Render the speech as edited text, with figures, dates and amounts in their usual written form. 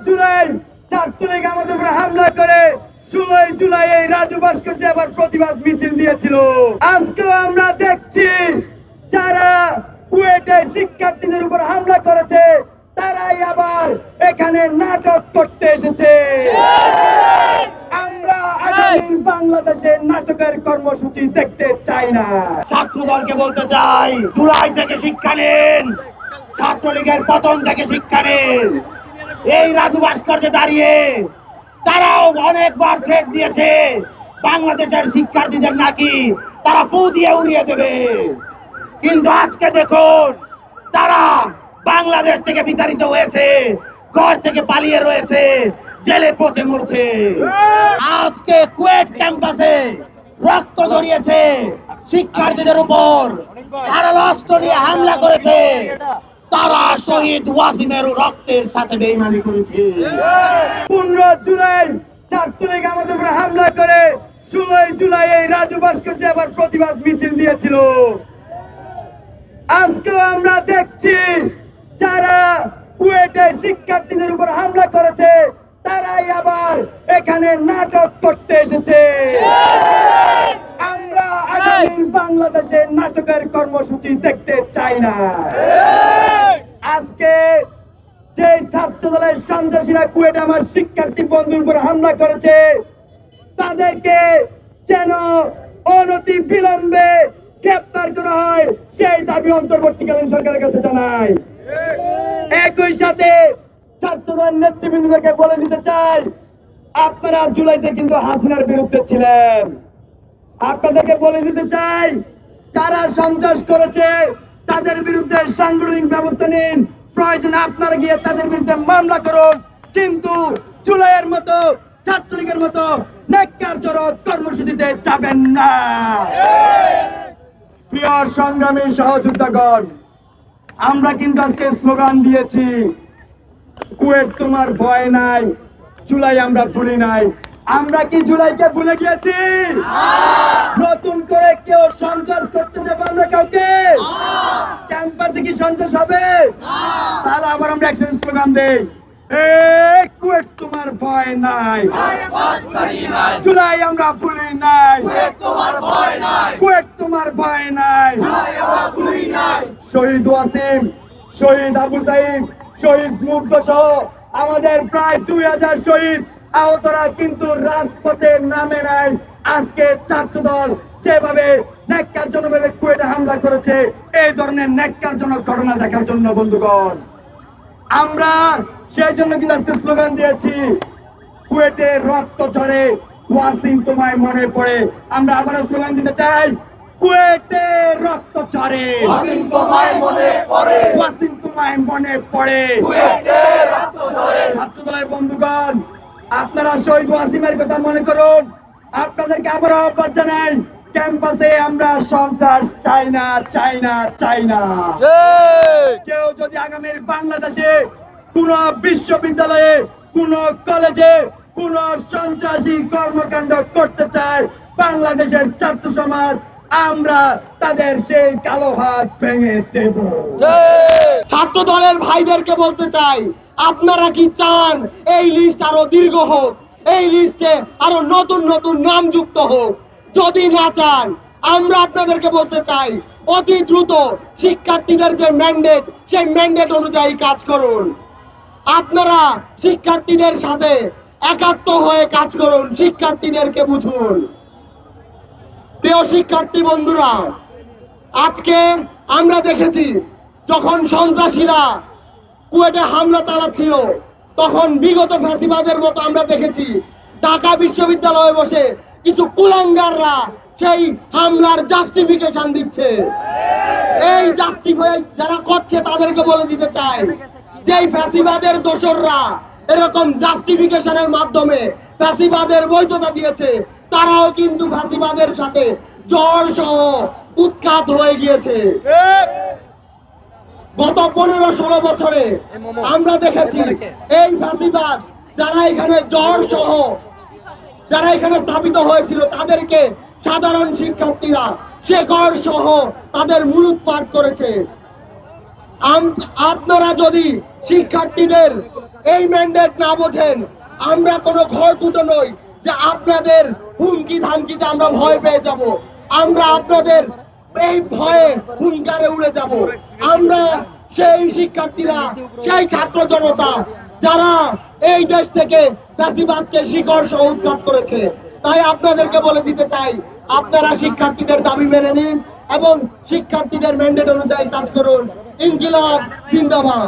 জুলাই ছাত্রলীগ আমাদের উপরে হামলা করে 16 জুলাই এই রাজু ভাস্কর্যে আবার প্রতিবাদ মিছিল দিয়েছিল। আজকেও আমরা দেখছি যারা কুয়েটে শিক্ষার্থীদের উপর হামলা করেছে তারাই আবার এখানে নাটক করতে এসেছে। আমরা আগামী বাংলাদেশে নাটকের কর্মসূচি দেখতে চাই না। ছাত্রদলকে বলতে চাই, জুলাই থেকে শিক্ষা নিন, ছাত্রলীগের পতন থেকে শিক্ষা নিন। এই রাজু ভাস্কর্যে দাঁড়িয়ে তারাও অনেকবার থ্রেট দিয়েছে বাংলাদেশের শিক্ষার্থীদের নাকি তারা ফু দিয়ে উড়িয়ে দেবে, কিন্তু আজকে দেখুন তারা বাংলাদেশ থেকে বিতাড়িত হয়েছে, ঘর থেকে পালিয়ে রয়েছে, জেলে পচে মরছে। আজকে কুয়েট ক্যাম্পাসে রক্ত ঝরিয়েছে শিক্ষার্থীদের উপর, ধারালো অস্ত্র নিয়ে হামলা করেছে, তারা শহীদ ওয়াসিমের রক্তের সাথে বেঈমানি করেছে। 15 জুলাই ছাত্রলীগ আমাদের উপরে হামলা করে 16 জুলাই এই রাজু ভাস্কর্যে আবার প্রতিবাদ মিছিল দিয়েছিল। আজকেও আমরা দেখছি যারা কুয়েটে শিক্ষার্থীদের উপর হামলা করেছে তারাই আবার এখানে নাটক করতে এসেছে। আমরা আগামী বাংলাদেশে নাটকের কর্মসূচি দেখতে চাই না। আজকে যে ছাত্রদলের সন্ত্রাসীরা কুয়েটে আমার শিক্ষার্থী বন্ধুর উপর হামলা করেছে তাদেরকে যেন অনতি বিলম্বে গ্রেপ্তার করা হয় সেই দাবি অন্তর্বর্তীকালীন সরকারের কাছে জানাই। একই সাথে ছাত্রদল নেতৃবৃন্দকে বলে দিতে চাই, আপনারা জুলাইতে কিন্তু হাসিনার বিরুদ্ধে ছিলেন। আপনাদেরকে বলে দিতে চাই, যারা সন্ত্রাস করেছে তাদের বিরুদ্ধে সাংগঠনিক ব্যবস্থা নিন, প্রয়োজনে আপনারা গিয়ে তাদের বিরুদ্ধে মামলা করুন, কিন্তু জুলাইয়ের মতো ছাত্রলীগের মতো ন্যাক্কারজনক কর্মসূচিতে যাবেন না। প্রিয় সংগ্রামী সহযোদ্ধাগণ, আমরা কিন্তু আজকে স্লোগান দিয়েছি, কুয়েট তোমার ভয় নাই, জুলাই আমরা ভুলি নাই। আমরা কি জুলাইকে ভুলে গিয়েছি? নতুন করে কেউ সন্ত্রাস করতে দেবো আমরা কাউকে? ক্যাম্পাসে কি সন্ত্রাস হবে? তাহলে আবার আমরা একসাথে স্লোগান দেই, কুয়েট তোমার ভয় নাই, জুলাই আমরা ভুলি নাই, কুয়েট তোমার ভয় নাই। শহীদ ওয়াসিম, শহীদ আবু সাইদ, শহীদ মুগ্ধ সহ আমাদের প্রায় 2000 শহীদ আহতরা কিন্তু রাজপথে নামে নাই। আজকে ছাত্রদল যেভাবে ন্যাক্কারজনক কুয়েটে হামলা করেছে, এই ধরনের ন্যাক্কারজনক ঘটনা দেখার জন্য বন্ধুগণ আমরা সেই জন্য কিন্তু আজকে স্লোগান দিয়েছি, কুয়েটে রক্ত ঝরে ওয়াসিম তোমায় মনে পড়ে। আমরা আবারও স্লোগান দিতে চাই, কুয়েটে রক্ত ঝরে ওয়াসিম তোমায় মনে পড়ে, ওয়াসিম তোমায় মনে পড়ে। ছাত্রদলের বন্ধুগণ, আপনারা শহীদ ওয়াসিমের কথা মনে করুন। আপনাদেরকে আবার আহ্বান জানাই, ক্যাম্পাসে আমরা সন্ত্রাস চাই না, চাই না, চাই না। কেউ যদি আগামীর বাংলাদেশে কোন বিশ্ববিদ্যালয়ে, কোন কলেজে কোন সন্ত্রাসী কর্মকাণ্ড করতে চায়, বাংলাদেশের ছাত্র সমাজ আমরা তাদের সেই কালো হাত ভেঙে দেব। ছাত্র দলের ভাইদেরকে বলতে চাই, আপনারা কি চান এই লিস্ট আরো দীর্ঘ হোক, এই লিস্টে আরো নতুন নতুন নাম যুক্ত হোক? যদি না চান, আমরা আপনাদেরকে বলতে চাই, অতি দ্রুত শিক্ষার্থীদের যে ম্যান্ডেট, সেই ম্যান্ডেট অনুযায়ী কাজ করুন। আপনারা শিক্ষার্থীদের সাথে একাত্ম হয়ে কাজ করুন, শিক্ষার্থীদেরকে বুঝুন। প্রিয় শিক্ষার্থী বন্ধুরা, আজকে আমরা দেখেছি যখন সন্ত্রাসীরা কুয়েটে হামলা চালাচ্ছিল, তখন বিগত ফ্যাসিবাদের মতো আমরা দেখেছি ঢাকা বিশ্ববিদ্যালয়ে বসে কিছু কুলাঙ্গাররা সেই হামলার জাস্টিফিকেশন দিচ্ছে। এই জাস্টিফাই যারা করছে তাদেরকে বলে দিতে চাই, যেই ফ্যাসিবাদের দোসররা এরকম জাস্টিফিকেশনের মাধ্যমে ফ্যাসিবাদের বৈধতা দিয়েছে, তারাও কিন্তু ফ্যাসিবাদের সাথে জ্বর সহ উৎখাত হয়ে গিয়েছে। গত 15-16 বছরে আমরা দেখেছি এই ফ্যাসিবাদ যারা এখানে জ্বর সহ যারা এখানে স্থাপিত হয়েছিল, তাদেরকে সাধারণ শিক্ষার্থীরা শেকড় সহ তাদের মূলোৎপাট করেছে। আপনারা যদি শিক্ষার্থীদের এই ম্যান্ডেট না বোঝেন, আমরা কোনো ঘরকুটো নই যে আপনাদের হুমকি ধামকিতে আমরা ভয় পেয়ে যাব। আমরা আপনাদের এই ভয়ে হুঙ্কারে উড়ে যাব। আমরা সেই শিক্ষার্থীরা, সেই ছাত্র জনতা যারা এই দেশ থেকে ফ্যাসিবাদকে শিকড় সহ উৎখাত করেছে। তাই আপনাদেরকে বলে দিতে চাই, আপনারা শিক্ষার্থীদের দাবি মেনে নিন এবং শিক্ষার্থীদের ম্যান্ডেট অনুযায়ী কাজ করুন। ইনকিলাব জিন্দাবাদ।